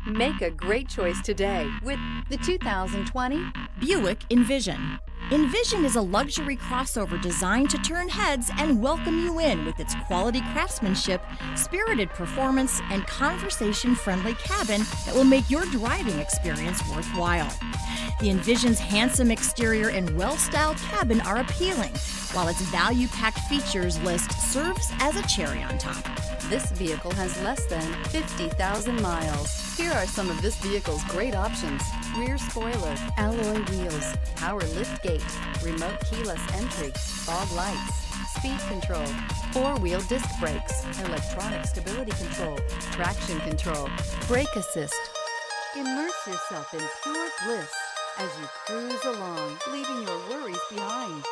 Make a great choice today with the 2020 Buick Envision. Envision is a luxury crossover designed to turn heads and welcome you in with its quality craftsmanship, spirited performance, and conversation-friendly cabin that will make your driving experience worthwhile. The Envision's handsome exterior and well-styled cabin are appealing, while its value-packed features list serves as a cherry on top. This vehicle has less than 50,000 miles. Here are some of this vehicle's great options: rear spoiler, alloy wheels, power lift gate, remote keyless entry, fog lights, speed control, four-wheel disc brakes, electronic stability control, traction control, brake assist. Immerse yourself in pure bliss as you cruise along, leaving your worries behind.